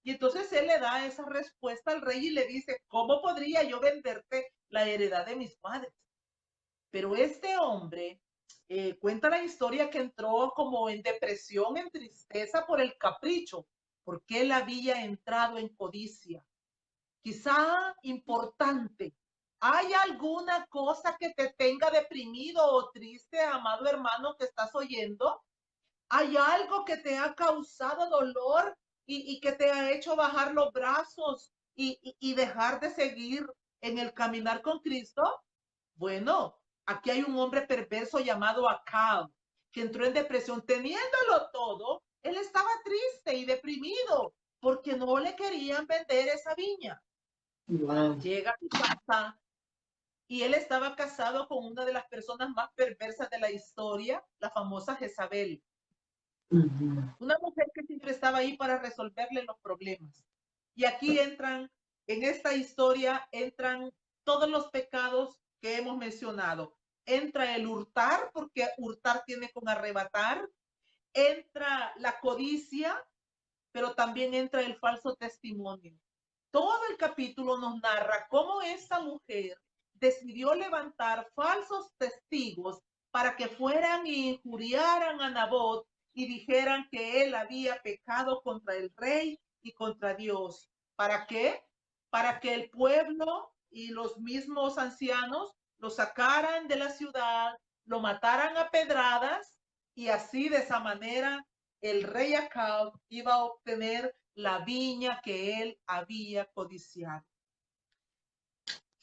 Y entonces él le da esa respuesta al rey y le dice, ¿cómo podría yo venderte la heredad de mis padres? Pero este hombre cuenta la historia que entró como en depresión, en tristeza por el capricho, porque él había entrado en codicia. Quizá importante. ¿Hay alguna cosa que te tenga deprimido o triste, amado hermano, que estás oyendo? ¿Hay algo que te ha causado dolor y que te ha hecho bajar los brazos y dejar de seguir en el caminar con Cristo? Bueno, aquí hay un hombre perverso llamado Acab, que entró en depresión teniéndolo todo. Él estaba triste y deprimido porque no le querían vender esa viña. Wow. Llega a su casa y él estaba casado con una de las personas más perversas de la historia, la famosa Jezabel, Ujú. una mujer que siempre estaba ahí para resolverle los problemas. Y aquí entran, en esta historia, entran todos los pecados que hemos mencionado. Entra el hurtar, porque hurtar tiene con arrebatar. Entra la codicia, pero también entra el falso testimonio. Todo el capítulo nos narra cómo esta mujer decidió levantar falsos testigos para que fueran y injuriaran a Nabot y dijeran que él había pecado contra el rey y contra Dios. ¿Para qué? Para que el pueblo y los mismos ancianos lo sacaran de la ciudad, lo mataran a pedradas y así de esa manera el rey Acab iba a obtener la viña que él había codiciado.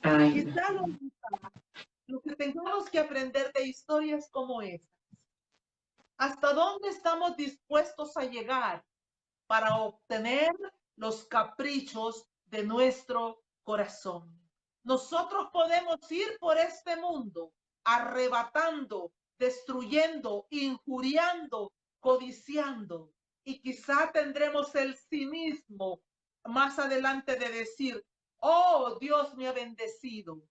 Ay, Dios Quizá mío. lo que tengamos que aprender de historias como esta, ¿hasta dónde estamos dispuestos a llegar para obtener los caprichos de nuestro corazón? Nosotros podemos ir por este mundo arrebatando, destruyendo, injuriando, codiciando, y quizá tendremos el cinismo más adelante de decir, oh, Dios me ha bendecido.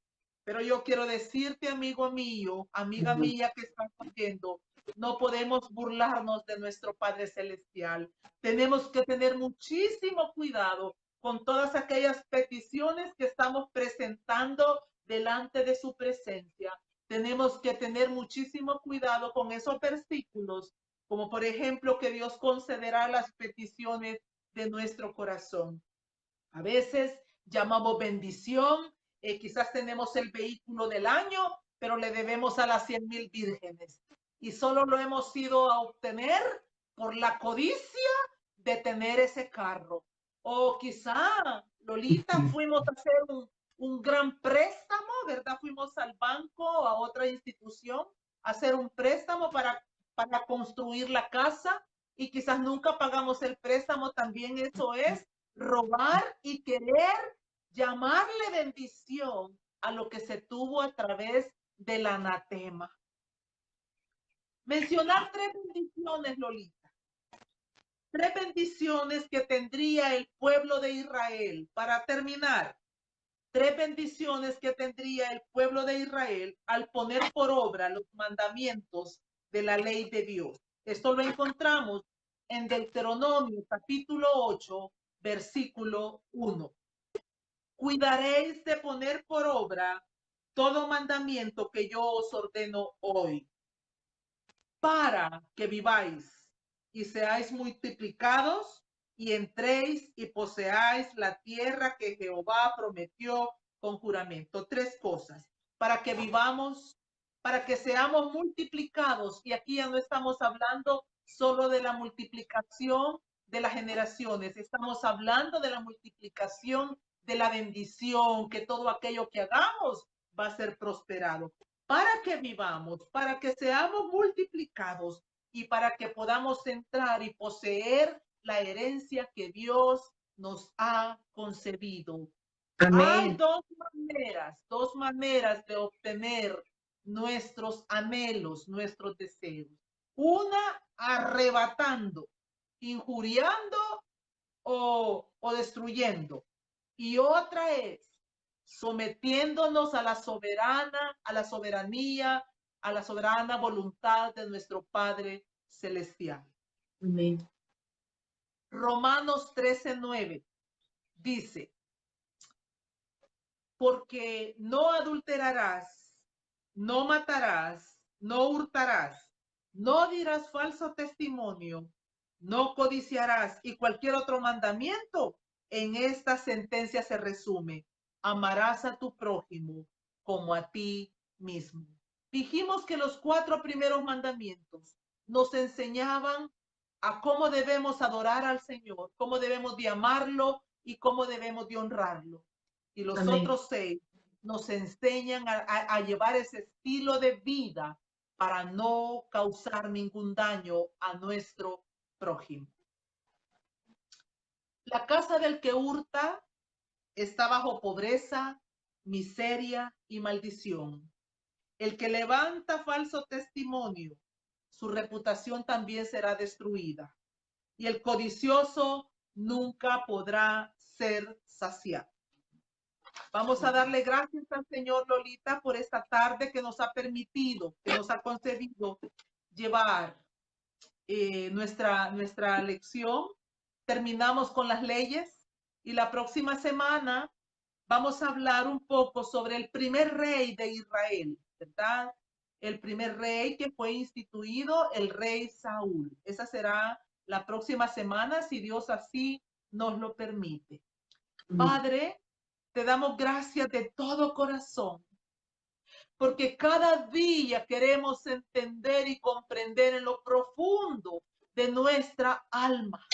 Pero yo quiero decirte, amigo mío, amiga Ujú. mía que estás oyendo, no podemos burlarnos de nuestro Padre Celestial. Tenemos que tener muchísimo cuidado con todas aquellas peticiones que estamos presentando delante de su presencia. Tenemos que tener muchísimo cuidado con esos versículos, como por ejemplo que Dios concederá las peticiones de nuestro corazón. A veces llamamos bendición, quizás tenemos el vehículo del año, pero le debemos a las 100,000 vírgenes y solo lo hemos ido a obtener por la codicia de tener ese carro. O quizá, Lolita, fuimos a hacer un gran préstamo, ¿verdad? Fuimos al banco o a otra institución a hacer un préstamo para construir la casa y quizás nunca pagamos el préstamo. También eso es robar y querer llamarle bendición a lo que se tuvo a través del anatema. Mencionar 3 bendiciones, Lolita. 3 bendiciones que tendría el pueblo de Israel. Para terminar, 3 bendiciones que tendría el pueblo de Israel al poner por obra los mandamientos de la ley de Dios. Esto lo encontramos en Deuteronomio capítulo 8, versículo 1. Cuidaréis de poner por obra todo mandamiento que yo os ordeno hoy, para que viváis y seáis multiplicados y entréis y poseáis la tierra que Jehová prometió con juramento. 3 cosas: para que vivamos, para que seamos multiplicados. Y aquí ya no estamos hablando solo de la multiplicación de las generaciones, estamos hablando de la multiplicación de la bendición, que todo aquello que hagamos va a ser prosperado. Para que vivamos, para que seamos multiplicados y para que podamos entrar y poseer la herencia que Dios nos ha concedido. Amén. Hay dos maneras de obtener nuestros anhelos, nuestros deseos. Una, arrebatando, injuriando o destruyendo. Y otra es sometiéndonos a la soberanía, a la soberana voluntad de nuestro Padre Celestial. Amén. Romanos 13:9 dice: porque no adulterarás, no matarás, no hurtarás, no dirás falso testimonio, no codiciarás, y cualquier otro mandamiento en esta sentencia se resume: amarás a tu prójimo como a ti mismo. Dijimos que los 4 primeros mandamientos nos enseñaban a cómo debemos adorar al Señor, cómo debemos de amarlo y cómo debemos de honrarlo. Y los Amén. otros 6 nos enseñan a llevar ese estilo de vida para no causar ningún daño a nuestro prójimo. La casa del que hurta está bajo pobreza, miseria y maldición. El que levanta falso testimonio, su reputación también será destruida. Y el codicioso nunca podrá ser saciado. Vamos a darle gracias al Señor, Lolita, por esta tarde que nos ha permitido, que nos ha concedido llevar nuestra lección. Terminamos con las leyes y la próxima semana vamos a hablar un poco sobre el primer rey de Israel, ¿verdad? El primer rey que fue instituido, el rey Saúl. Esa será la próxima semana, si Dios así nos lo permite. Padre, te damos gracias de todo corazón, porque cada día queremos entender y comprender en lo profundo de nuestra alma.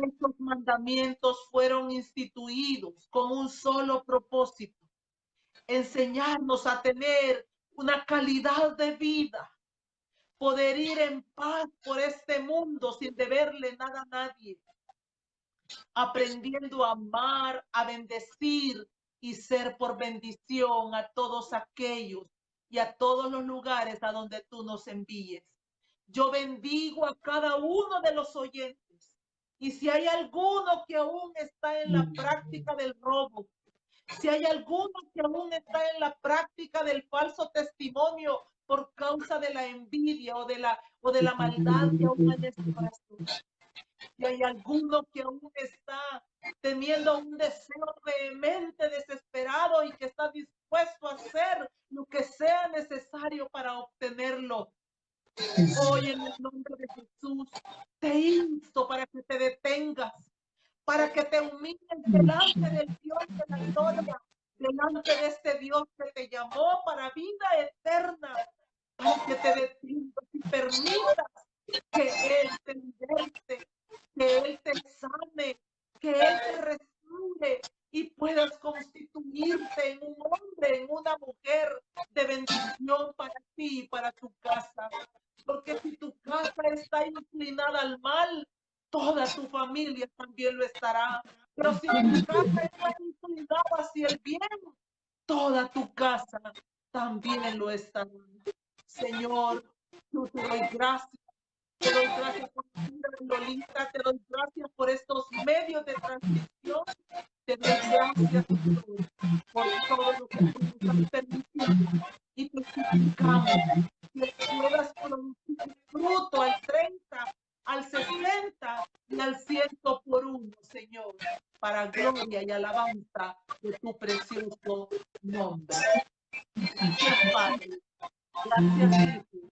Estos mandamientos fueron instituidos con un solo propósito: enseñarnos a tener una calidad de vida, poder ir en paz por este mundo sin deberle nada a nadie, aprendiendo a amar, a bendecir y ser por bendición a todos aquellos y a todos los lugares a donde tú nos envíes. Yo bendigo a cada uno de los oyentes. Y si hay alguno que aún está en la práctica del robo, si hay alguno que aún está en la práctica del falso testimonio por causa de la envidia o de la maldad que aún hay en su corazón, si hay alguno que aún está teniendo un deseo vehemente, desesperado y que está dispuesto a hacer lo que sea necesario para obtenerlo, hoy en el nombre de Jesús te insto para que te detengas, para que te humilles delante del Dios de la gloria, delante de este Dios que te llamó para vida eterna, para que te detengas y permitas que Él te liberte, que Él te sane, que Él te restaure y puedas constituirte en un hombre, en una mujer de bendición para ti y para tu casa. Porque si tu casa está inclinada al mal, toda tu familia también lo estará. Pero si tu casa está inclinada hacia el bien, toda tu casa también lo estará. Señor, yo te doy gracias. Te doy gracias por la vida de Lolita, te doy gracias por estos medios de transmisión, te doy gracias, Señor, por todo lo que tú nos has permitido y te suplicamos que puedas producir fruto al 30, al 60 y al 100 por uno, Señor, para gloria y alabanza de tu precioso nombre. Gracias, Padre. Gracias, Hijo.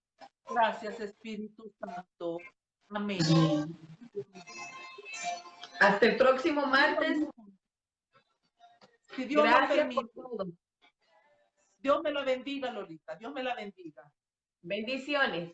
Gracias, Espíritu Santo. Amén. Hasta el próximo martes. Si Dios lo Gracias permite. por todo. Dios me la bendiga, Lolita. Dios me la bendiga. Bendiciones.